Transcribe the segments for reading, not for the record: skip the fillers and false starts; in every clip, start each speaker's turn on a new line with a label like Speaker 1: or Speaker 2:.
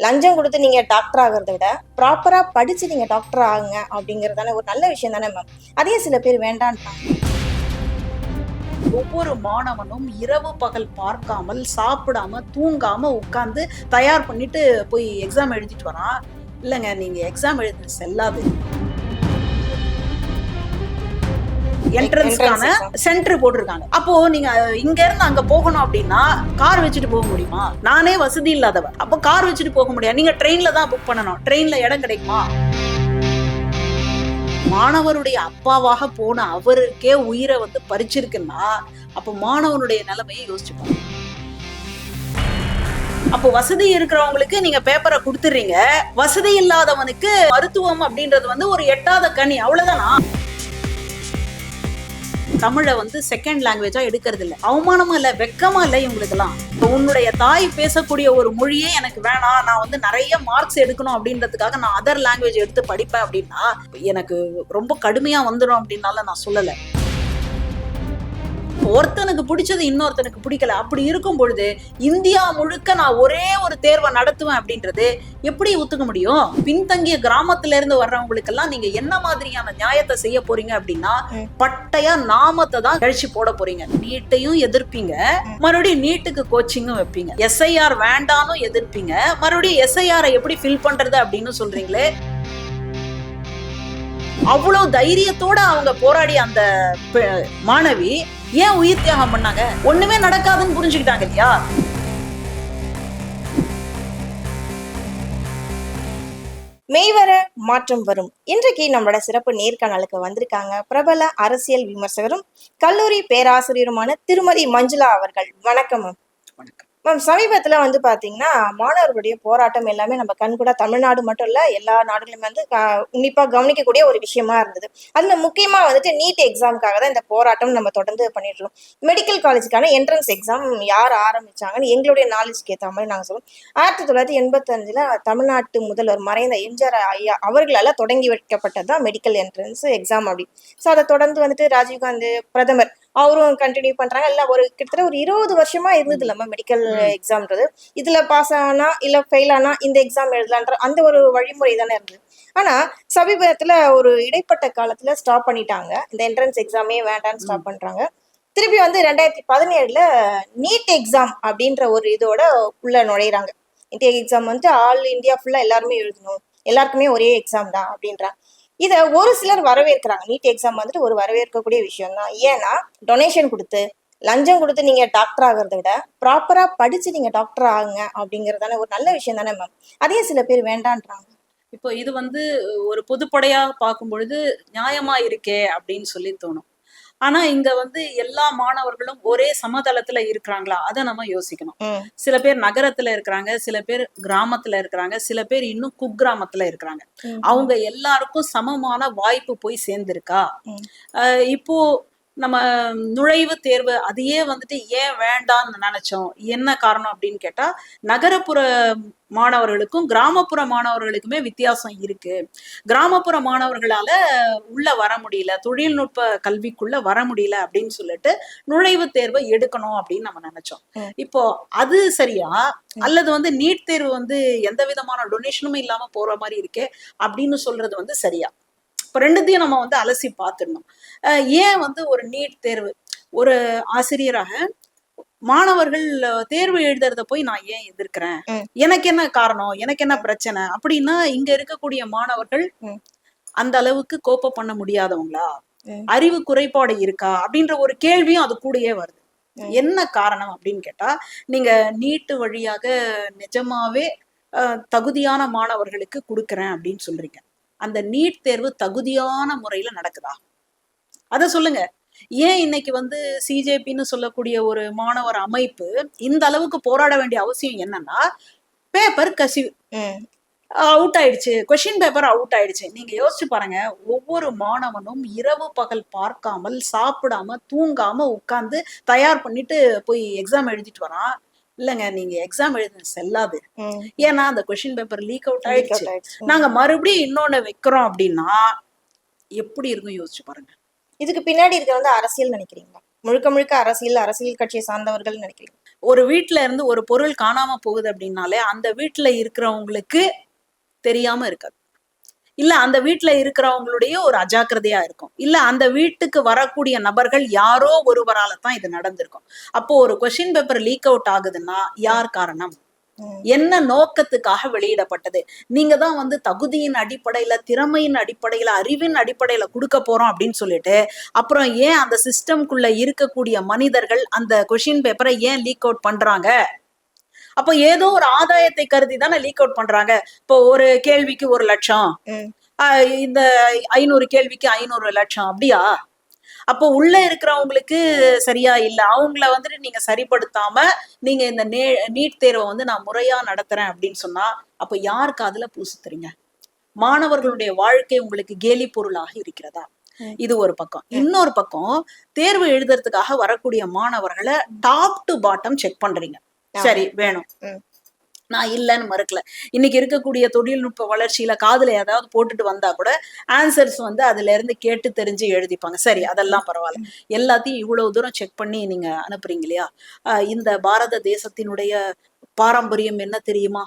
Speaker 1: லஞ்சம் கொடுத்து நீங்க டாக்டர் ஆகிறத விட ப்ராப்பரா படிச்சு நீங்க டாக்டர் ஆகுங்க அப்படிங்கறதான ஒரு நல்ல விஷயம் தானே மேம். அதே சில பேர் வேண்டான்றாங்க.
Speaker 2: ஒவ்வொரு மாணவனும் இரவு பகல் பார்க்காமல் சாப்பிடாம தூங்காம உட்கார்ந்து தயார் பண்ணிட்டு போய் எக்ஸாம் எழுதிட்டு வரான். இல்லைங்க, நீங்க எக்ஸாம் எழுத செல்லாது. என்ட்ரன்ஸ்க்கான சென்டர் போட்டிருக்காங்க. அப்போ நீங்க இங்க இருந்து அங்க போகணும் அப்படின்னா கார் வச்சுட்டு போக முடியுமா? நானே வசதி இல்லாதவர், அப்போ கார் வச்சுட்டு போக முடியாது. நீங்க ட்ரெயின்ல தான் புக் பண்ணணும். ட்ரெயின்ல இடம் கிடைக்குமா? மாணவருடைய அப்பாவாக போன அவருக்கே உயிரை பறிச்சிருக்குன்னா அப்போ மாணவனுடைய நிலைமையை யோசிச்சுப்பாங்க. அப்போ வசதி இருக்கிறவங்களுக்கு நீங்க பேப்பரை கொடுத்துறீங்க, வசதி இல்லாதவனுக்கு மருத்துவம் அப்படின்றது ஒரு எட்டாத கனி, அவ்வளவுதானா? தமிழை செகண்ட் லாங்குவேஜா எடுக்கிறது இல்லை. அவமானமா இல்ல, வெக்கமா இல்லை இவங்களுக்கு எல்லாம். உன்னுடைய தாய் பேசக்கூடிய ஒரு மொழியே எனக்கு வேணாம், நான் நிறைய மார்க்ஸ் எடுக்கணும் அப்படின்றதுக்காக நான் அதர் லாங்குவேஜ் எடுத்து படிப்பேன் அப்படின்னா எனக்கு ரொம்ப கடுமையா வந்துடும் அப்படின்னால நான் சொல்லலை. ஒருத்தனுக்கு பிடிச்சது இன்னொருத்தனுக்கு பிடிக்கல. அப்படி இருக்கும் பொழுது இந்தியா முழுக்க நான் ஒரே ஒரு தேர்வை நடத்துவேன் அப்படின்றது எப்படி ஒத்துக்க முடியும்? பின்தங்கிய கிராமத்துல இருந்து வர்றவங்களுக்கு எல்லாம் நீங்க என்ன மாதிரியான நியாயத்தை செய்ய போறீங்க அப்படின்னா பட்டையா நாமத்தை தான் கழிச்சு போட போறீங்க. நீட்டையும் எதிர்ப்பீங்க, மறுபடியும் நீட்டுக்கு கோச்சிங்கும் வைப்பீங்க. எஸ்ஐஆர் வேண்டானும் எதிர்ப்பீங்க, மறுபடியும் எஸ்ஐஆரை எப்படி ஃபில் பண்றது அப்படின்னு சொல்றீங்களே. அவ்வளவு தைரியத்தோட அவங்க போராடிய அந்த மாணவி ஏன் உயிர் தியாகம் பண்ணாங்க? ஒண்ணுமே நடக்காதுன்னு புரிஞ்சுக்கிட்டாங்க இல்லையா?
Speaker 1: மெய்வர மாற்றம் வரும். இன்றைக்கு நம்மளோட சிறப்பு நேர்காணலுக்கு வந்திருக்காங்க பிரபல அரசியல் விமர்சகரும் கல்லூரி பேராசிரியருமான திருமதி மஞ்சுளா அவர்கள். வணக்கம் மேம்.
Speaker 2: வணக்கம்
Speaker 1: மேம். சமீபத்துல பாத்தீங்கன்னா மாணவர்களுடைய போராட்டம் எல்லாமே நம்ம கண்கூட தமிழ்நாடு மட்டும் இல்ல எல்லா நாடுகளுமே உன்னிப்பா கவனிக்கக்கூடிய ஒரு விஷயமா இருந்தது. அதுல முக்கியமா நீட் எக்ஸாமுக்காக தான் இந்த போராட்டம் நம்ம தொடர்ந்து பண்ணிட்டு இருக்கோம். மெடிக்கல் காலேஜுக்கான என்ட்ரன்ஸ் எக்ஸாம் யார் ஆரம்பிச்சாங்கன்னு எங்களுடைய நாலேஜ்க்கு ஏற்ற மாதிரி நாங்க சொல்லுவோம். 1985 தமிழ்நாட்டு முதல்வர் மறைந்த எம்ஜிஆர் ஐயா அவர்களால தொடங்கி வைக்கப்பட்டதுதான் மெடிக்கல் என்ட்ரன்ஸ் எக்ஸாம் அப்படி. ஸோ அதை தொடர்ந்து ராஜீவ்காந்தி பிரதமர் அவரும் கண்டினியூ பண்றாங்க. இல்ல ஒரு கிட்டத்தட்ட ஒரு 20 வருஷமா இருந்தது இல்லாம மெடிக்கல் எக்ஸாம்ன்றது. இதுல பாஸ் ஆனா இல்ல ஃபெயில் ஆனா இந்த எக்ஸாம் எழுதலான்ற அந்த ஒரு வழிமுறை தானே இருந்தது. ஆனா சமீபத்துல ஒரு இடைப்பட்ட காலத்துல ஸ்டாப் பண்ணிட்டாங்க. இந்த என்ட்ரன்ஸ் எக்ஸாமே வேண்டாம்னு ஸ்டாப் பண்றாங்க. திருப்பி 2017 நீட் எக்ஸாம் அப்படின்ற ஒரு இதோட உள்ள நுழையிறாங்க. நீட் எக்ஸாம் ஆல் இந்தியா ஃபுல்லா எல்லாருமே எழுதணும், எல்லாருக்குமே ஒரே எக்ஸாம் தான் அப்படின்றாங்க. இத ஒரு சிலர் வரவேற்கிறாங்க. நீட் எக்ஸாம் ஒரு வரவேற்கக்கூடிய விஷயம் தான். ஏன்னா டொனேஷன் கொடுத்து லஞ்சம் கொடுத்து நீங்க டாக்டர் ஆகிறத விட ப்ராப்பரா படிச்சு நீங்க டாக்டர் ஆகுங்க அப்படிங்கறதான ஒரு நல்ல விஷயம் தானே மேம். அதே சில பேர் வேண்டான்றாங்க.
Speaker 2: இப்போ இது ஒரு பொதுப்படையா பார்க்கும் பொழுது நியாயமா இருக்கே அப்படின்னு சொல்லி தோணும். ஆனா இங்க எல்லா மாணவர்களும் ஒரே சமதளத்துல இருக்கிறாங்களா, அதை நம்ம யோசிக்கணும். சில பேர் நகரத்துல இருக்கிறாங்க, சில பேர் கிராமத்துல இருக்கிறாங்க, சில பேர் இன்னும் குக்கிராமத்துல இருக்கிறாங்க. அவங்க எல்லாருக்கும் சமமான வாய்ப்பு போய் சேர்ந்திருக்கா? இப்போ நம்ம நுழைவு தேர்வு அதையே ஏன் வேண்டாம்னு நினைச்சோம், என்ன காரணம் அப்படின்னு கேட்டா நகரப்புற மாணவர்களுக்கும் கிராமப்புற மாணவர்களுக்குமே வித்தியாசம் இருக்கு. கிராமப்புற மாணவர்களால உள்ள வர முடியல, தொழில்நுட்ப கல்விக்குள்ள வர முடியல அப்படின்னு சொல்லிட்டு நுழைவு தேர்வை எடுக்கணும் அப்படின்னு நம்ம நினைச்சோம். இப்போ அது சரியா, அல்லது நீட் தேர்வு எந்த விதமான டொனேஷனும் இல்லாம போற மாதிரி இருக்கே அப்படின்னு சொல்றது சரியா? இப்போ ரெண்டுத்தையும் நம்ம அலசி பார்த்துடணும். ஏன் ஒரு நீட் தேர்வு, ஒரு ஆசிரியராக மாணவர்கள் தேர்வு எழுதுறத போய் நான் ஏன் எதிர்க்கிறேன், எனக்கு என்ன காரணம், எனக்கு என்ன பிரச்சனை அப்படின்னா, இங்க இருக்கக்கூடிய மாணவர்கள் அந்த அளவுக்கு கோப்ப பண்ண முடியாதவங்களா, அறிவு குறைபாடு இருக்கா அப்படின்ற ஒரு கேள்வியும் அது கூடயே வருது. என்ன காரணம் அப்படின்னு கேட்டா, நீங்க நீட்டு வழியாக நிஜமாவே தகுதியான மாணவர்களுக்கு கொடுக்குறேன் அப்படின்னு சொல்றீங்க. அந்த நீட் தேர்வு தகுதியான முறையில நடக்குதா? அத சொல்லுங்க. ஏன் இன்னைக்கு சிஜேபின்னு சொல்லக்கூடிய ஒரு மாணவர் அமைப்பு இந்த அளவுக்கு போராட வேண்டிய அவசியம் என்னன்னா, பேப்பர் கசிவு அவுட் ஆயிடுச்சு, கொஸ்டின் பேப்பர் அவுட் ஆயிடுச்சு. நீங்க யோசிச்சு பாருங்க, ஒவ்வொரு மாணவனும் இரவு பகல் பார்க்காமல் சாப்பிடாம தூங்காம உட்கார்ந்து தயார் பண்ணிட்டு போய் எக்ஸாம் எழுதிட்டு வரான். இல்லைங்க, நீங்க எக்ஸாம் எழுத செல்லாது. ஏன்னா அந்த கொஸ்டின் பேப்பர் லீக் அவுட் ஆயிடுச்சு, நாங்க மறுபடியும் இன்னொன்னு வைக்கிறோம் அப்படின்னா எப்படி இருக்கும் யோசிச்சு பாருங்க.
Speaker 1: இதுக்கு பின்னாடி இருக்க அரசியல் நினைக்கிறீங்களா? முழுக்க முழுக்க அரசியல் கட்சியை சார்ந்தவர்கள் நினைக்கிறீங்க?
Speaker 2: ஒரு வீட்டுல இருந்து ஒரு பொருள் காணாம போகுது அப்படின்னாலே அந்த வீட்டுல இருக்கிறவங்களுக்கு தெரியாம இருக்காது, இல்ல அந்த வீட்டுல இருக்கிறவங்களுடைய ஒரு அஜாக்கிரதையா இருக்கும், இல்ல அந்த வீட்டுக்கு வரக்கூடிய நபர்கள் யாரோ ஒருவரால தான் இது நடந்திருக்கும். அப்போ ஒரு கொஸ்டின் பேப்பர் லீக் அவுட் ஆகுதுன்னா யார் காரணம், என்ன நோக்கத்துக்காக வெளியிடப்பட்டது? நீங்க தான் வந்து தகுதியின் அடிப்படையில, திறமையின் அடிப்படையில, அறிவின் அடிப்படையில கொடுக்க போறோம் அப்படின்னு சொல்லிட்டு அப்புறம் ஏன் அந்த சிஸ்டம்குள்ள இருக்கக்கூடிய மனிதர்கள் அந்த கொஸ்டின் பேப்பரை ஏன் லீக் அவுட் பண்றாங்க? அப்போ ஏதோ ஒரு ஆதாயத்தை கருதி தானே லீக் அவுட் பண்றாங்க. இப்போ ஒரு கேள்விக்கு 1,00,000, இந்த 500 கேள்விக்கு 500 லட்சம், அப்படியா? அப்போ உள்ள இருக்கிறவங்களுக்கு சரியா இல்ல, அவங்கள வந்துட்டு நீங்க சரிப்படுத்தாம நீங்க இந்த நீட் தேர்வை வந்து நான் முறையா நடத்துறேன் அப்படின்னு சொன்னா அப்ப யாருக்கு அதுல பூசுத்துறீங்க? மாணவர்களுடைய வாழ்க்கை உங்களுக்கு கேலி பொருளாக இருக்கிறதா? இது ஒரு பக்கம். இன்னொரு பக்கம், தேர்வு எழுதுறதுக்காக வரக்கூடிய மாணவர்களை டாப் டு பாட்டம் செக் பண்றீங்க. சரி, வேணும், நான் இல்லைன்னு மறுக்கல. இன்னைக்கு இருக்கக்கூடிய தொழில்நுட்ப வளர்ச்சியில காதுல ஏதாவது போட்டுட்டு வந்தா கூட ஆன்சர்ஸ் வந்து அதுல இருந்து கேட்டு தெரிஞ்சு எழுதிப்பாங்க. சரி, அதெல்லாம் பரவாயில்ல. எல்லாத்தையும் இவ்வளவு தூரம் செக் பண்ணி நீங்க அனுப்புறீங்க இல்லையா? இந்த பாரத தேசத்தினுடைய பாரம்பரியம் என்ன தெரியுமா?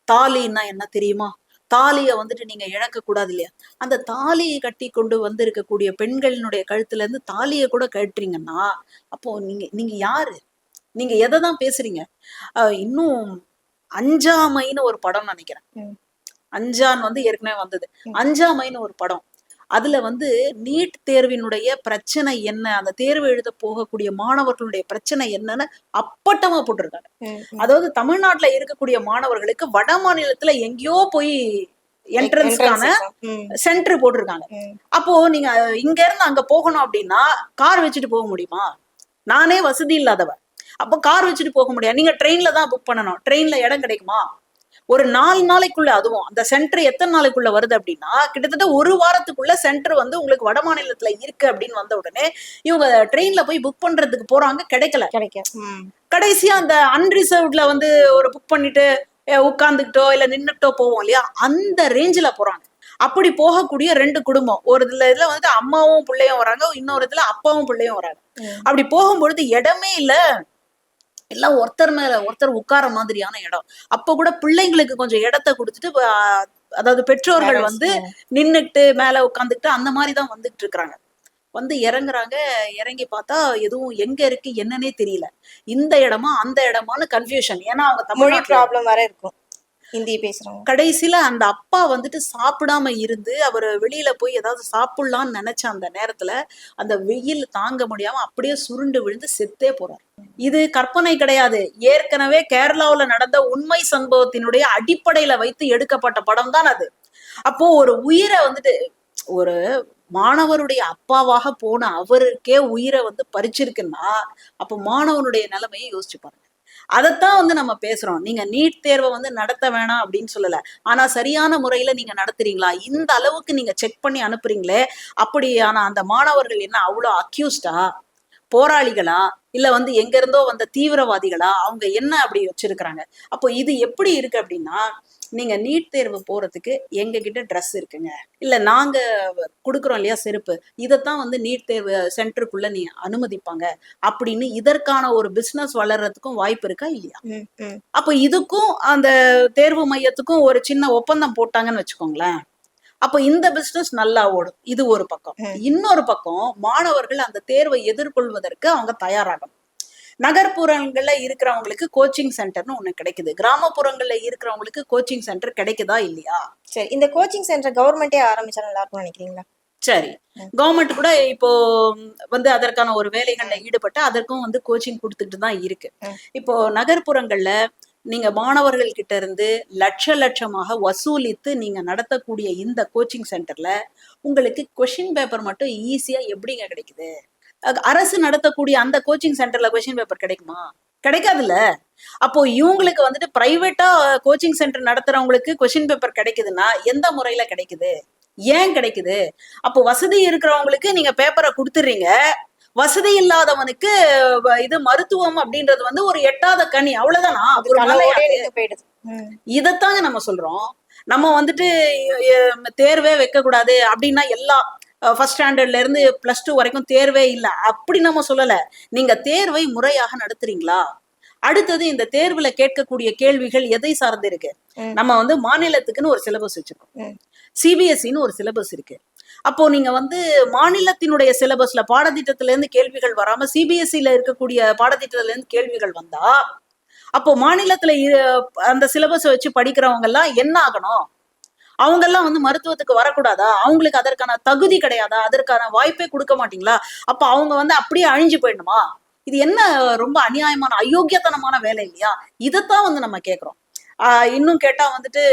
Speaker 2: தாலின்னா என்ன தெரியுமா? தாலிய வந்துட்டு நீங்க இழக்க கூடாது இல்லையா? அந்த தாலியை கட்டி கொண்டு வந்து இருக்கக்கூடிய பெண்களினுடைய கழுத்துல இருந்து தாலியை கூட கட்டுறீங்கன்னா அப்போ நீங்க யாரு? நீங்க எதைதான் பேசுறீங்க? இன்னும் அஞ்சாமைன்னு ஒரு படம் நினைக்கிறேன், அஞ்சான் வந்து ஏற்கனவே வந்தது. அஞ்சாமைன்னு ஒரு படம், அதுல வந்து நீட் தேர்வினுடைய பிரச்சனை என்ன, அந்த தேர்வு எழுத போகக்கூடிய மாணவர்களுடைய பிரச்சனை என்னன்னு அப்பட்டமா போட்டிருக்காங்க. அதாவது தமிழ்நாட்டுல இருக்கக்கூடிய மாணவர்களுக்கு வட மாநிலத்துல எங்கேயோ போய் என்ட்ரன்ஸ்க்கான சென்டர் போட்டிருக்காங்க. அப்போ நீங்க இங்க இருந்து அங்க போகணும் அப்படின்னா கார் வச்சுட்டு போக முடியுமா? நானே வசதி இல்லாதவ, அப்போ கார் வச்சுட்டு போக முடியாது. நீங்க ட்ரெயின்ல தான் புக் பண்ணணும். ட்ரெயின்ல இடம் கிடைக்குமா? ஒரு 4 நாளைக்குள்ள, அதுவும் அந்த சென்டர் எத்தனை நாளைக்குள்ள வருது அப்படின்னா கிட்டத்தட்ட 1 வாரத்துக்குள்ள சென்டர் வந்து உங்களுக்கு வட மாநிலத்துல இருக்கு அப்படின்னு வந்த உடனே இவங்க ட்ரெயின்ல போய் புக் பண்றதுக்கு போறாங்க, கிடைக்கல. கடைசியா அந்த அன்ரிசர்வ்ட்ல வந்து ஒரு புக் பண்ணிட்டு உட்கார்ந்துக்கிட்டோ இல்ல நின்னுட்டோ போவோம் இல்லையா, அந்த ரேஞ்சில போறாங்க. அப்படி போகக்கூடிய 2 குடும்பம், ஒரு இதுல வந்துட்டு அம்மாவும் பிள்ளையும் வராங்க, இன்னொரு இதுல அப்பாவும் பிள்ளையும் வராங்க. அப்படி போகும்பொழுது இடமே இல்ல, எல்லாம் ஒருத்தர் மேல ஒருத்தர் உட்கார மாதிரியான இடம். அப்ப கூட பிள்ளைங்களுக்கு கொஞ்சம் இடத்த கொடுத்துட்டு, அதாவது பெற்றோர்கள் வந்து நின்னுட்டு மேல உட்காந்துட்டு அந்த மாதிரிதான் வந்துட்டு இருக்கிறாங்க. வந்து இறங்குறாங்க, இறங்கி பார்த்தா எதுவும் எங்க இருக்கு என்னன்னே தெரியல. இந்த இடமா அந்த இடமான்னு கன்ஃபியூஷன். ஏன்னா அவங்க
Speaker 1: தமிழ் ப்ராப்ளம் வர இருக்கும், ஹிந்தி பேசுறாங்க.
Speaker 2: கடைசியில அந்த அப்பா வந்துட்டு சாப்பிடாம இருந்து அவர் வெளியில போய் ஏதாவது சாப்பிடலாம்னு நினைச்ச அந்த நேரத்துல அந்த வெயில் தாங்க முடியாம அப்படியே சுருண்டு விழுந்து செத்தே போறார். இது கற்பனை கிடையாது, ஏற்கனவே கேரளாவுல நடந்த உண்மை சம்பவத்தினுடைய அடிப்படையில வைத்து எடுக்கப்பட்ட படம் தான் அது. அப்போ ஒரு உயிரை வந்துட்டு, ஒரு மாணவருடைய அப்பாவாக போன அவருக்கே உயிரை வந்து பறிச்சிருக்குன்னா அப்ப மாணவனுடைய நிலைமையை யோசிச்சு பாருங்க. அதைத்தான் வந்து நம்ம பேசுறோம். நீங்க நீட் தேர்வை வந்து நடத்த வேணாம் அப்படின்னு சொல்லல, ஆனா சரியான முறையில நீங்க நடத்துறீங்களா? இந்த அளவுக்கு நீங்க செக் பண்ணி அனுப்புறீங்களே, அப்படி ஆனா அந்த மாணவர்கள் என்ன அவ்வளோ அக்யூஸ்டா, போராளிகளா, இல்ல வந்து எங்க இருந்தோ வந்த தீவிரவாதிகளா? அவங்க என்ன அப்படி வச்சிருக்கிறாங்க? அப்போ இது எப்படி இருக்கு அப்படின்னா, நீங்க நீட் தேர்வு போறதுக்கு எங்க கிட்ட ட்ரெஸ் இருக்குங்க, இல்ல நாங்க கொடுக்குறோம் இல்லையா செருப்பு, இதைத்தான் வந்து நீட் தேர்வு சென்டருக்குள்ள நீ அனுமதிப்பாங்க அப்படின்னு இதற்கான ஒரு பிசினஸ் வளர்றதுக்கும் வாய்ப்பு இருக்கா இல்லையா? அப்ப இதுக்கும் அந்த தேர்வு மையத்துக்கும் ஒரு சின்ன ஒப்பந்தம் போட்டாங்கன்னு வச்சுக்கோங்களேன், அப்ப இந்த பிசினஸ் நல்லா ஓடும். இது ஒரு பக்கம். இன்னொரு பக்கம், மாணவர்கள் அந்த தேர்வை எதிர்கொள்வதற்கு அவங்க தயாராகணும். நகர்ப்புறங்கள்ல இருக்கிறவங்களுக்கு கோச்சிங் சென்டர்னு ஒண்ணு கிடைக்குது, கிராமப்புறங்கள்ல இருக்கிறவங்களுக்கு கோச்சிங் சென்டர் கிடைக்குதா இல்லையா?
Speaker 1: சரி, இந்த கோச்சிங் சென்டர் கவர்மெண்டே ஆரம்பிச்சா நல்லா இருக்கும்னு நினைக்கிறீங்களா?
Speaker 2: சரி, கவர்மெண்ட் கூட இப்போ வந்து அதற்கான ஒரு வேலைகள்ல ஈடுபட்டு அதற்கும் வந்து கோச்சிங் கொடுத்துட்டு தான் இருக்கு. இப்போ நகர்ப்புறங்கள்ல நீங்க மாணவர்கள் கிட்ட இருந்து லட்சமாக வசூலித்து நீங்க நடத்தக்கூடிய இந்த கோச்சிங் சென்டர்ல உங்களுக்கு கொஸ்டின் பேப்பர் மட்டும் ஈஸியா எப்படிங்க கிடைக்குது? அரசு நடத்தக்கூடிய அந்த கோச்சிங் சென்டர்ல கொஸ்டின் பேப்பர் கிடைக்குமா? கிடைக்காதுல்ல. அப்போ இவங்களுக்கு வந்துட்டு பிரைவேட்டா கோச்சிங் சென்டர் நடத்துறவங்களுக்கு கொஸ்டின் பேப்பர் கிடைக்குதுன்னா எந்த முறையில கிடைக்குது? ஏன் கிடைக்குது? அப்போ வசதி இருக்கிறவங்களுக்கு நீங்க பேப்பரை கொடுத்துடுறீங்க, வசதி இல்லாதவனுக்கு இது மருத்துவம் அப்படின்றது வந்து ஒரு எட்டாத கனி, அவ்வளவுதானா? இதத்தாங்க நம்ம சொல்றோம். நம்ம வந்துட்டு தேர்வே வைக்க கூடாது அப்படின்னா எல்லாம் ஃபர்ஸ்ட் ஸ்டாண்டர்ட்ல இருந்து +2 வரைக்கும் தேர்வே இல்லை அப்படி நம்ம சொல்லல. நீங்க தேர்வை முறையாக நடத்துறீங்களா? அடுத்தது இந்த தேர்வுல கேட்கக்கூடிய கேள்விகள் எதை சார்ந்து இருக்கு? நம்ம வந்து மாநிலத்துக்குன்னு ஒரு சிலபஸ் வச்சிருக்கோம், சிபிஎஸ்சின்னு ஒரு சிலபஸ் இருக்கு. அப்போ நீங்க வந்து மாநிலத்தினுடைய சிலபஸ்ல பாடத்திட்டத்துல இருந்து கேள்விகள் வராம சிபிஎஸ்சில இருக்கக்கூடிய பாடத்திட்டத்துல இருந்து கேள்விகள் வந்தா, அப்போ மாநிலத்துல அந்த சிலபஸ் வச்சு படிக்கிறவங்க எல்லாம் என்ன ஆகணும்? அவங்க எல்லாம் வந்து மருத்துவத்துக்கு வரக்கூடாதா? அவங்களுக்கு அதற்கான தகுதி கிடையாதா? அதற்கான வாய்ப்பே கொடுக்க மாட்டீங்களா? அப்ப அவங்க வந்து அப்படியே அழிஞ்சு போயிடணுமா? இது என்ன ரொம்ப அநியாயமான அயோக்கியத்தனமான வேலை இல்லையா? இதைத்தான் வந்து நம்ம கேட்கிறோம். இன்னும் கேட்டா வந்துட்டு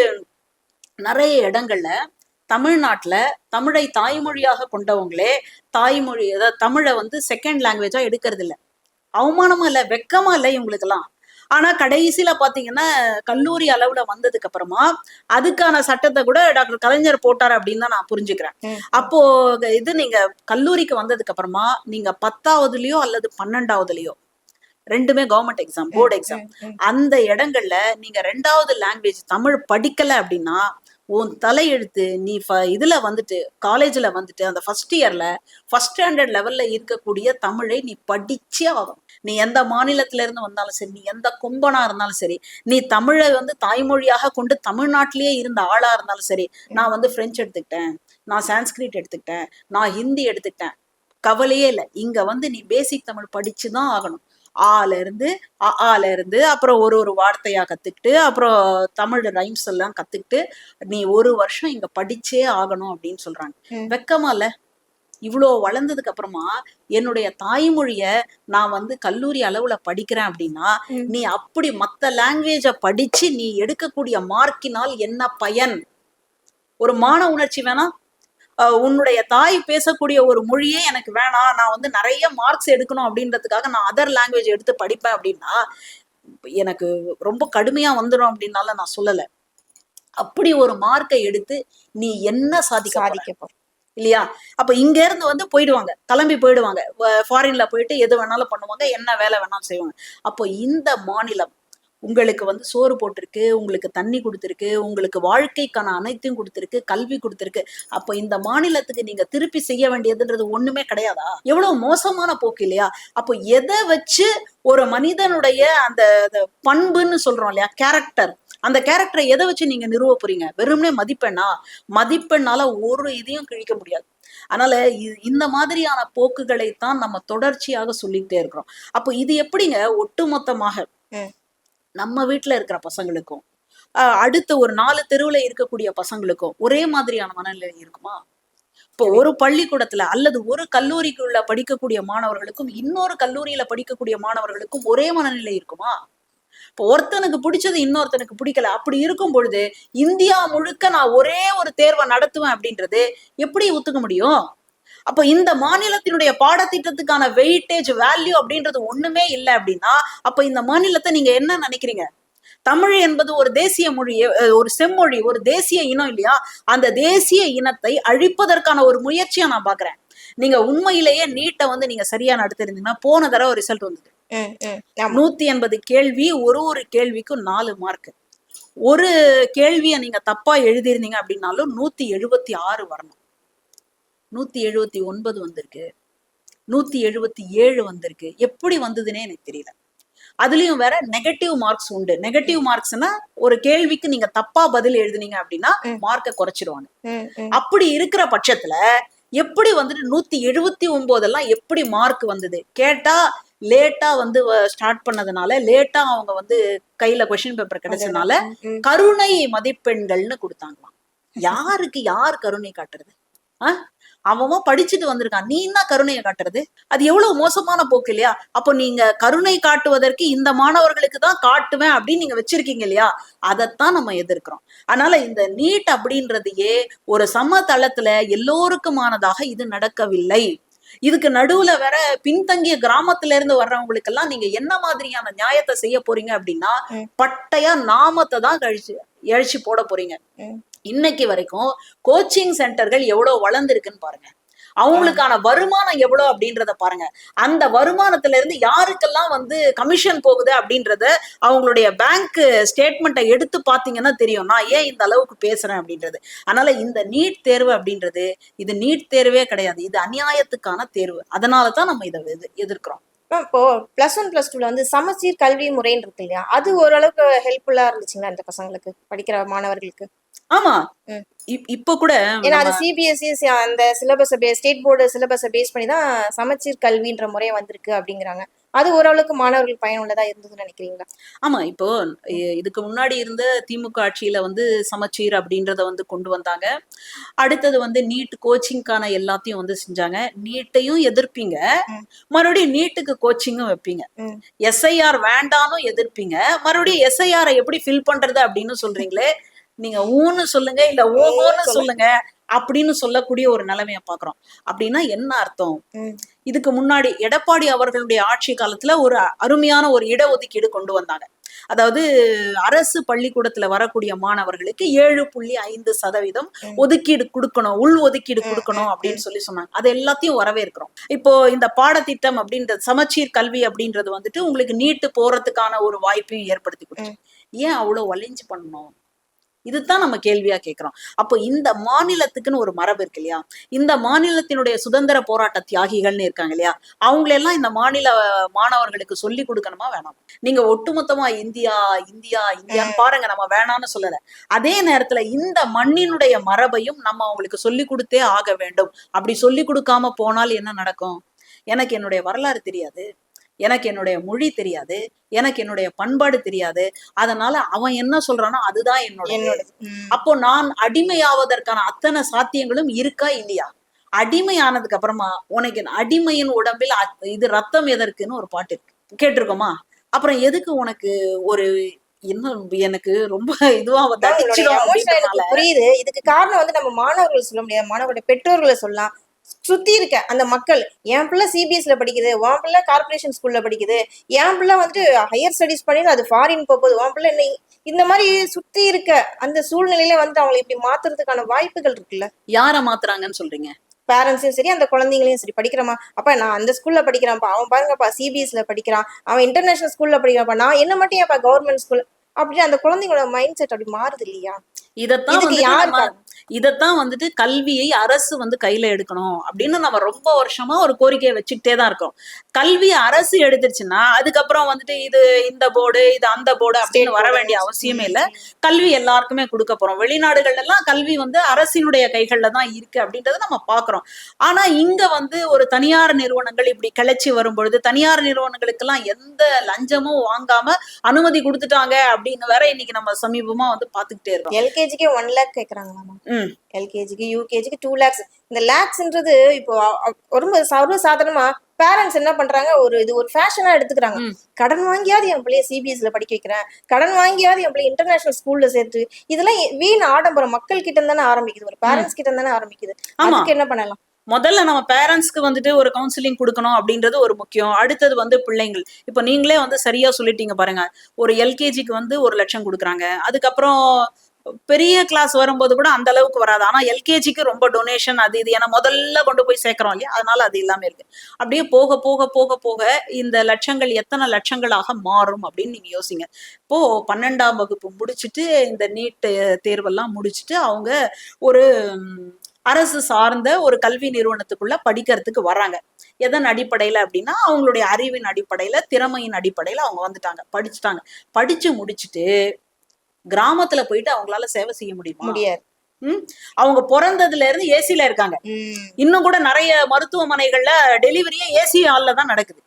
Speaker 2: நிறைய இடங்கள்ல தமிழ்நாட்டுல தமிழை தாய்மொழியாக கொண்டவங்களே தாய்மொழி, அதாவது தமிழை வந்து செகண்ட் லாங்குவேஜா எடுக்கிறது இல்லை. அவமானமா இல்ல, வெக்கமா இல்லை இவங்களுக்கு எல்லாம். ஆனா கடைசியில பாத்தீங்கன்னா கல்லூரி அளவுல வந்ததுக்கு அப்புறமா அதுக்கான சட்டத்தை கூட டாக்டர் கலைஞர் போட்டார் அப்படின்னு தான் நான் புரிஞ்சுக்கிறேன். அப்போ இது நீங்க கல்லூரிக்கு வந்ததுக்கு அப்புறமா நீங்க 10ஆவதுலயோ அல்லது 12ஆவதுலயோ, ரெண்டுமே கவர்மெண்ட் எக்ஸாம், போர்டு எக்ஸாம், அந்த இடங்கள்ல நீங்க 2வது லாங்குவேஜ் தமிழ் படிக்கல அப்படின்னா உன் தலையெழுத்து நீ இதுல வந்துட்டு காலேஜ்ல வந்துட்டு அந்த ஃபர்ஸ்ட் இயர்ல ஃபர்ஸ்ட் ஸ்டாண்டர்ட் லெவல்ல இருக்கக்கூடிய தமிழை நீ படிச்சே ஆகும். நீ எந்த மாநிலத்துல இருந்து வந்தாலும் சரி, நீ எந்த கொம்பனா இருந்தாலும் சரி, நீ தமிழை வந்து தாய்மொழியாக கொண்டு தமிழ்நாட்டிலேயே இருந்த ஆளா இருந்தாலும் சரி, நான் வந்து பிரெஞ்சு எடுத்துக்கிட்டேன், நான் சான்ஸ்கிரிட் எடுத்துக்கிட்டேன், நான் ஹிந்தி எடுத்துக்கிட்டேன், கவலையே இல்லை. இங்க வந்து நீ பேசிக் தமிழ் படிச்சுதான் ஆகணும். ஆல இருந்து அப்புறம் ஒரு வார்த்தையா கத்துக்கிட்டு அப்புறம் தமிழ் ரைம்ஸ் எல்லாம் கத்துக்கிட்டு நீ 1 வருஷம் இங்க படிச்சே ஆகணும் அப்படின்னு சொல்றாங்க. வெக்கமா இல்ல? இவ்வளோ வளர்ந்ததுக்கு அப்புறமா என்னுடைய தாய்மொழிய நான் வந்து கல்லூரி அளவுல படிக்கிறேன் அப்படின்னா நீ அப்படி மத்த லாங்குவேஜ படிச்சு நீ எடுக்கக்கூடிய மார்க்கினால் என்ன பயன்? ஒரு மான உணர்ச்சி வேணா? உன்னுடைய தாய் பேசக்கூடிய ஒரு மொழியே எனக்கு வேணாம், நான் வந்து நிறைய மார்க்ஸ் எடுக்கணும் அப்படின்றதுக்காக நான் அதர் லாங்குவேஜ் எடுத்து படிப்பேன் அப்படின்னா எனக்கு ரொம்ப கடுமையா வந்துடும் அப்படின்னால நான் சொல்லல. அப்படி ஒரு மார்க்கை எடுத்து நீ என்ன சாதிக்க இல்லையா? அப்ப இங்க இருந்து வந்து போயிடுவாங்க, கிளம்பி போயிடுவாங்க, ஃபாரின்ல போயிட்டு எது வேணாலும் பண்ணுவாங்க, என்ன வேலை வேணாலும் செய்வாங்க. அப்போ இந்த மாநிலம் உங்களுக்கு வந்து சோறு போட்டிருக்கு, உங்களுக்கு தண்ணி கொடுத்துருக்கு, உங்களுக்கு வாழ்க்கைக்கான அனைத்தையும் கொடுத்துருக்கு, கல்வி கொடுத்துருக்கு. அப்போ இந்த மாநிலத்துக்கு நீங்க திருப்பி செய்ய வேண்டியதுன்றது ஒண்ணுமே கிடையாதா? எவ்வளவு மோசமான போக்கு இல்லையா? அப்போ எதை வச்சு ஒரு மனிதனுடைய அந்த பண்புன்னு சொல்றோம் இல்லையா, கேரக்டர், அந்த கேரக்டரை எதை வச்சு நீங்க நிறுவ போறீங்க? வெறும்னே மதிப்பெண்ணால ஒரு இதையும் கிழிக்க முடியாது. அதனால இந்த மாதிரியான போக்குகளைத்தான் நம்ம தொடர்ச்சியாக சொல்லிட்டே இருக்கிறோம். அப்போ இது எப்படிங்க ஒட்டுமொத்தமாக நம்ம வீட்டுல இருக்கிற பசங்களுக்கும் அடுத்த ஒரு 4 தெருவுல இருக்கக்கூடிய பசங்களுக்கும் ஒரே மாதிரியான மனநிலை இருக்குமா? இப்போ ஒரு பள்ளிக்கூடத்துல அல்லது ஒரு கல்லூரிக்குள்ள படிக்கக்கூடிய மாணவர்களுக்கும் இன்னொரு கல்லூரியில படிக்கக்கூடிய மாணவர்களுக்கும் ஒரே மனநிலை இருக்குமா? இப்போ ஒருத்தனுக்கு பிடிச்சது இன்னொருத்தனுக்கு பிடிக்கல. அப்படி இருக்கும் பொழுது இந்தியா முழுக்க நான் ஒரே ஒரு தேர்வை நடத்துவேன் அப்படின்றது எப்படி ஒத்துக்க முடியும்? அப்ப இந்த மாநிலத்தினுடைய பாடத்திட்டத்துக்கான வெயிட்டேஜ் வேல்யூ அப்படின்றது ஒண்ணுமே இல்லை அப்படின்னா அப்ப இந்த மாநிலத்தை நீங்க என்ன நினைக்கிறீங்க? தமிழ் என்பது ஒரு தேசிய மொழி, ஒரு செம்மொழி, ஒரு தேசிய இனம் இல்லையா? அந்த தேசிய இனத்தை அழிப்பதற்கான ஒரு முயற்சியா நான் பாக்குறேன். நீங்க உண்மையிலேயே நீட்டை வந்து நீங்க சரியா நடத்திருந்தீங்கன்னா போன தடவை ரிசல்ட் வந்தது 180 கேள்வி, ஒரு கேள்விக்கும் 4 மார்க். ஒரு கேள்வியை நீங்க தப்பா எழுதியிருந்தீங்க அப்படின்னாலும் 176 வரணும். 179 வந்திருக்கு, 177 வந்திருக்கு. எப்படி வந்ததுன்னே எனக்கு தெரியல. அதுலயும் வேற நெகட்டிவ் மார்க்ஸ் உண்டு. நெகட்டிவ் மார்க்ஸ்னா ஒரு கேள்விக்கு நீங்க தப்பா பதில் எழுதுனீங்க அப்படின்னா மார்க்கை குறைச்சிருவாங்க. அப்படி இருக்கிற பட்சத்துல எப்படி வந்துட்டு 179 எல்லாம் எப்படி மார்க் வந்தது கேட்டா, லேட்டா வந்து ஸ்டார்ட் பண்ணதுனால, லேட்டா அவங்க வந்து கையில கொஸ்டின் பேப்பர் கிடைச்சதுனால கருணை மதிப்பெண்கள்னு கொடுத்தாங்களாம். யாருக்கு யார் கருணை காட்டுறது? அவன் படிச்சுட்டு வந்திருக்கான், நீ என்ன கருணையை காட்டுறது? அது எவ்வளவு மோசமான போக்கு இல்லையா? அப்போ நீங்க கருணை காட்டுவதற்கு இந்த மாணவர்களுக்கு தான் காட்டுவேன் அப்படின்னு நீங்க வச்சிருக்கீங்க இல்லையா? அதைத்தான் நம்ம எதிர்க்கிறோம். அதனால இந்த நீட் அப்படின்றதையே ஒரு சமதளத்துல எல்லோருக்குமானதாக இது நடக்கவில்லை. இதுக்கு நடுவுல வேற பின்தங்கிய கிராமத்துல இருந்து வர்றவங்களுக்கு எல்லாம் நீங்க என்ன மாதிரியான நியாயத்தை செய்ய போறீங்க அப்படின்னா பட்டையா நாமத்தை தான் எழுச்சி போட போறீங்க. இன்னைக்கு வரைக்கும் கோச்சிங் சென்டர்கள் எவ்வளவு வளர்ந்துருக்குன்னு பாருங்க, அவங்களுக்கான வருமானம் எவ்வளவு அப்படின்றத பாருங்க. அந்த வருமானத்துல இருந்து யாருக்கெல்லாம் வந்து கமிஷன் போகுது அப்படின்றத அவங்களுடைய பேங்க் ஸ்டேட்மெண்ட்டை எடுத்து பாத்தீங்கன்னா தெரியும் நான் ஏன் இந்த அளவுக்கு பேசுறேன் அப்படின்றது. அதனால இந்த நீட் தேர்வு அப்படின்றது இது நீட் தேர்வே கிடையாது, இது அநியாயத்துக்கான தேர்வு. அதனாலதான் நம்ம இதை எதிர்க்கிறோம்.
Speaker 1: இப்போ +1 +2ல வந்து சமச்சீர் கல்வி முறைன்னு இருக்கு இல்லையா, அது ஓரளவுக்கு ஹெல்ப்ஃபுல்லா இருந்துச்சுங்களா இந்த பசங்களுக்கு, படிக்கிற மாணவர்களுக்கு?
Speaker 2: ஆமா.
Speaker 1: ம்.
Speaker 2: இப்ப கூட
Speaker 1: ஏன்னா
Speaker 2: நம்ம
Speaker 1: அது சிபிஎஸ்இ அந்த சிலபஸை ஸ்டேட் போர்டு சிலபஸை பேஸ் பண்ணி தான் சமச்சீர் கல்வின்ற முறை வந்திருக்கு அப்படிங்கிறாங்க. அது ஓரளவுக்கு மாணவர்கள் பயனுள்ளதா இருந்ததுன்னு நினைக்கிறீங்களா?
Speaker 2: ஆமா. இப்போ இதுக்கு முன்னாடி இருந்த திமுக ஆட்சியில வந்து சமச்சீர் அப்படின்றத வந்து கொண்டு வந்தாங்க. அடுத்தது வந்து நீட் கோச்சிங்க்கான எல்லாத்தையும் வந்து செஞ்சாங்க. நீட்டையும் எதிர்ப்பீங்க.
Speaker 1: ம்.
Speaker 2: மறுபடியும் நீட்டுக்கு கோச்சிங்கும் வைப்பீங்க.
Speaker 1: ம்.
Speaker 2: எஸ்ஐஆர் வேண்டானும் எதிர்ப்பீங்க. மறுபடியும் எஸ்ஐஆரை எப்படி ஃபில் பண்றது அப்படின்னு சொல்றீங்களே. நீங்க ஊன்னு சொல்லுங்க, இல்ல ஓஹோன்னு சொல்லுங்க அப்படின்னு சொல்லக்கூடிய ஒரு நிலைமைய பாக்குறோம். அப்படின்னா என்ன அர்த்தம்?
Speaker 1: ம்.
Speaker 2: இதுக்கு முன்னாடி எடப்பாடி அவர்களுடைய ஆட்சி காலத்துல ஒரு அருமையான ஒரு இடஒதுக்கீடு கொண்டு வந்தாங்க. அதாவது அரசு பள்ளிக்கூடத்துல வரக்கூடிய மாணவர்களுக்கு 7.5%
Speaker 1: ம்.
Speaker 2: ஒதுக்கீடு கொடுக்கணும், உள் ஒதுக்கீடு
Speaker 1: ம்.
Speaker 2: கொடுக்கணும்
Speaker 1: ம்.
Speaker 2: அப்படின்னு சொன்னாங்க. அது எல்லாத்தையும் வரவேற்கிறோம். இப்போ இந்த பாடத்திட்டம் அப்படின்றது சமச்சீர் கல்வி அப்படின்றது வந்துட்டு உங்களுக்கு நீட்டு போறதுக்கான ஒரு வாய்ப்பையும் ஏற்படுத்தி கொடுத்து, ஏன் அவ்வளவு வலிஞ்சு பண்ணணும்? இதுதான் நம்ம கேள்வியா கேட்கிறோம். அப்போ இந்த மாநிலத்துக்குன்னு ஒரு மரபு இருக்கு இல்லையா, இந்த மாநிலத்தினுடைய சுதந்திர போராட்ட தியாகிகள்னு இருக்காங்க இல்லையா, அவங்களெல்லாம் இந்த மாநில மாணவர்களுக்கு சொல்லி கொடுக்கணுமா வேணாம்? நீங்க ஒட்டுமொத்தமா இந்தியா இந்தியா இந்தியான்னு பாருங்க, நம்ம வேணாம்னு சொல்லல. அதே நேரத்துல இந்த மண்ணினுடைய மரபையும் நம்ம அவங்களுக்கு சொல்லி கொடுத்தே ஆக வேண்டும். அப்படி சொல்லி கொடுக்காம போனால் என்ன நடக்கும்? எனக்கு என்னுடைய வரலாறு தெரியாது, எனக்கு என்னுடைய மொழி தெரியாது, எனக்கு என்னுடைய பண்பாடு தெரியாது, அதனால அவன் என்ன சொல்றானோ அதுதான் என்னோட. அப்போ நான் அடிமையாவதற்கான அத்தனை சாத்தியங்களும் இருக்கா இல்லையா? அடிமை ஆனதுக்கு அப்புறமா உனக்கு அடிமையின் உடம்பில் இது ரத்தம் எதற்குன்னு ஒரு பாட்டு இருக்கு, கேட்டிருக்கோமா? அப்புறம் எதுக்கு உனக்கு ஒரு இன்னும் எனக்கு ரொம்ப இதுவா
Speaker 1: எனக்கு புரியுது. இதுக்கு காரணம் வந்து நம்ம மாணவர்கள் சொல்ல முடியாது, மாணவர்களுடைய பெற்றோர்களை சொல்லலாம். சுத்தி இருக்க அந்த மக்கள், என் பிள்ளை சிபிஎஸ்ல படிக்குது, உன் பிள்ளை கார்பரேஷன் ஸ்கூல்ல படிக்குது, என் பிள்ளை வந்துட்டு ஹையர் ஸ்டடிஸ் பண்ணிட்டு அது ஃபாரின் போகுது, உன் பிள்ளை என்ன, இந்த மாதிரி சுத்தி இருக்க அந்த சூழ்நிலையில வந்துட்டு அவங்களை இப்படி மாத்துறதுக்கான வாய்ப்புகள் இருக்குல்ல.
Speaker 2: யார மாத்துறாங்கன்னு சொல்றீங்க?
Speaker 1: பேரண்ட்ஸையும் சரி, அந்த குழந்தைங்களையும் சரி. படிக்கிறமா, அப்ப நான் அந்த ஸ்கூல்ல படிக்கிறான்ப்பா, அவன் பாருங்கப்பா சிபிஎஸ்ல படிக்கிறான், அவன் இன்டர்நேஷனல் ஸ்கூல்ல படிக்கிறான்ப்பா, நான் என்ன மட்டும் ஏன்ப்பா கவர்மெண்ட் ஸ்கூல், அப்படின்னு அந்த குழந்தைங்களோட மைண்ட் செட் அப்படி மாறுது இல்லையா?
Speaker 2: இதத்தான் வந்துட்டு கல்வியை அரசு வந்து கையில எடுக்கணும் அப்படின்னு நம்ம ரொம்ப வருஷமா ஒரு கோரிக்கையை வச்சுக்கிட்டே தான் இருக்கோம். கல்வி அரசு எடுத்துருச்சுன்னா அதுக்கப்புறம் வந்துட்டு இது இந்த போர்டு இது அந்த போர்டு அப்படின்னு வர வேண்டிய அவசியமே இல்லை. கல்வி எல்லாருக்குமே கொடுக்க போறோம். வெளிநாடுகள்ல எல்லாம் கல்வி வந்து அரசினுடைய கைகள்ல தான் இருக்கு அப்படின்றத நம்ம பாக்குறோம். ஆனா இங்க வந்து ஒரு தனியார் நிறுவனங்கள் இப்படி கிளச்சி வரும் பொழுது தனியார் நிறுவனங்களுக்கு எல்லாம் எந்த லஞ்சமும் வாங்காம அனுமதி கொடுத்துட்டாங்க அப்படின்னு வேற இன்னைக்கு நம்ம சமீபமா வந்து பாத்துக்கிட்டே இருக்கோம்.
Speaker 1: எல்கேஜிக்கு 1 lakh கேக்குறாங்களாமா, எல்கேஜிக்கு யூகேஜிக்கு 2 lakhs. இந்த லேக்ஸ்ன்றது இப்போ ரொம்ப சர்வ சாதாரணமா பேரண்ட்ஸ் என்ன பண்றாங்க, இது ஒரு ஃபேஷனா எடுத்துக்கிறாங்க. கடன் வாங்கியாவது என் பிள்ளைய சிபிஎஸ்ல படிக்க வைக்கிறேன், கடன் வாங்கியாவது என் பிள்ளை இன்டர்நேஷனல் ஸ்கூல்ல சேர்த்து, இதெல்லாம் வீண் ஆடம்பரம் மக்கள் கிட்ட தானே ஆரம்பிக்குது, ஒரு பேரண்ட்ஸ் கிட்ட தானே ஆரம்பிக்குது. அதுக்கு என்ன பண்ணலாம்?
Speaker 2: முதல்ல நம்ம பேரண்ட்ஸ்க்கு வந்துட்டு ஒரு கவுன்சிலிங் கொடுக்கணும் அப்படின்றது ஒரு முக்கியம். அடுத்தது வந்து பிள்ளைங்கள், இப்ப நீங்களே வந்து சரியா சொல்லிட்டீங்க பாருங்க, ஒரு எல்கேஜிக்கு வந்து 1 லட்சம் கொடுக்குறாங்க, அதுக்கப்புறம் பெரிய கிளாஸ் வரும்போது கூட அந்த அளவுக்கு வராது. ஆனா எல்கேஜிக்கு ரொம்ப டொனேஷன் அது இது, ஏன்னா முதல்ல கொண்டு போய் சேர்க்கிறோம் இல்லையா, அதனால அது இல்லாம இருக்கு. அப்படியே போக போக போக போக இந்த லட்சங்கள் எத்தனை லட்சங்களாக மாறும் அப்படின்னு நீங்க யோசிங்க. இப்போ 12ஆம் வகுப்பு முடிச்சுட்டு இந்த நீட் தேர்வெல்லாம் முடிச்சுட்டு அவங்க ஒரு அரசு சார்ந்த ஒரு கல்வி நிறுவனத்துக்குள்ள படிக்கிறதுக்கு வர்றாங்க. எதன் அடிப்படையில அப்படின்னா அவங்களுடைய அறிவின் அடிப்படையில திறமையின் அடிப்படையில அவங்க வந்துட்டாங்க, படிச்சுட்டாங்க. படிச்சு முடிச்சுட்டு கிராமத்துல போயிட்டு அவங்களால சேவை செய்ய முடியாது. அவங்க பிறந்ததுல இருந்து ஏசில இருக்காங்க. இன்னும் கூட நிறைய மருத்துவமனைகள்ல டெலிவரியே ஏசி ஹால்ல தான் நடக்குது.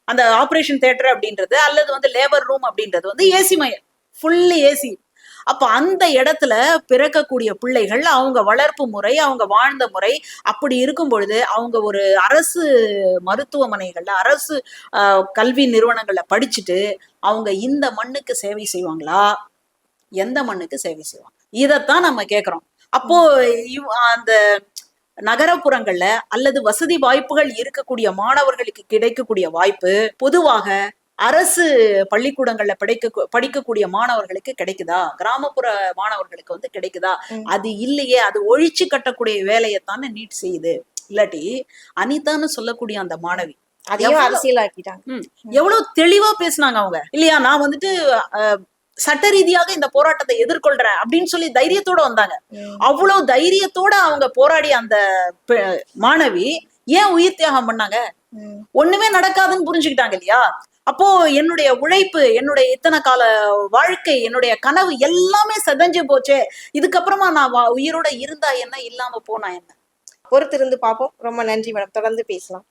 Speaker 2: அந்த ஆபரேஷன் தியேட்டர் அப்படின்றது அல்லது வந்து லேபர் ரூம் அப்படின்றது வந்து ஏசி மயம், ஃபுல்லி ஏசி. அப்ப அந்த இடத்துல பிறக்கக்கூடிய பிள்ளைகள் அவங்க வளர்ப்பு முறை, அவங்க வாழ்ந்த முறை அப்படி இருக்கும் பொழுது அவங்க ஒரு அரசு மருத்துவமனைகள்ல அரசு கல்வி நிறுவனங்கள்ல படிச்சுட்டு அவங்க இந்த மண்ணுக்கு சேவை செய்வாங்களா, எந்த மண்ணுக்கு சேவை செய்வாங்க? இதத்தான் நம்ம கேட்கிறோம். அப்போ அந்த நகரப்புறங்கள்ல அல்லது வசதி வாய்ப்புகள் இருக்கக்கூடிய மாணவர்களுக்கு கிடைக்கக்கூடிய வாய்ப்பு பொதுவாக அரசு பள்ளிக்கூடங்கள்ல படிக்கக்கூடிய மாணவர்களுக்கு கிடைக்குதா, கிராமப்புற மாணவர்களுக்கு வந்து கிடைக்குதா? அது இல்லையே. அது ஒழிச்சு கட்டக்கூடிய வேலையைத்தானே நீட் செய்யுது. இல்லாட்டி அனிதான்னு சொல்லக்கூடிய அந்த மாணவி
Speaker 1: அதையும் அரசியலாக்கிட்டாங்க.
Speaker 2: எவ்வளவு தெளிவா பேசினாங்க அவங்க இல்லையா? நான் வந்துட்டு சட்ட ரீதியாக இந்த போராட்டத்தை எதிர்கொள்றேன் அப்படின்னு சொல்லி தைரியத்தோட வந்தாங்க. அவ்வளவு தைரியத்தோட அவங்க போராடிய அந்த மாணவி ஏன் உயிர் தியாகம் பண்ணாங்க? ஒண்ணுமே நடக்காதுன்னு புரிஞ்சுக்கிட்டாங்க இல்லையா? அப்போ என்னுடைய உழைப்பு, என்னுடைய இத்தனை கால வாழ்க்கை, என்னுடைய கனவு எல்லாமே செதஞ்சு போச்சே. இதுக்கப்புறமா நான் உயிரோட இருந்தா என்ன, இல்லாம போனா என்ன?
Speaker 1: பொறுத்திருந்து பார்ப்போம். ரொம்ப நன்றி மேடம். தொடர்ந்து பேசலாம்.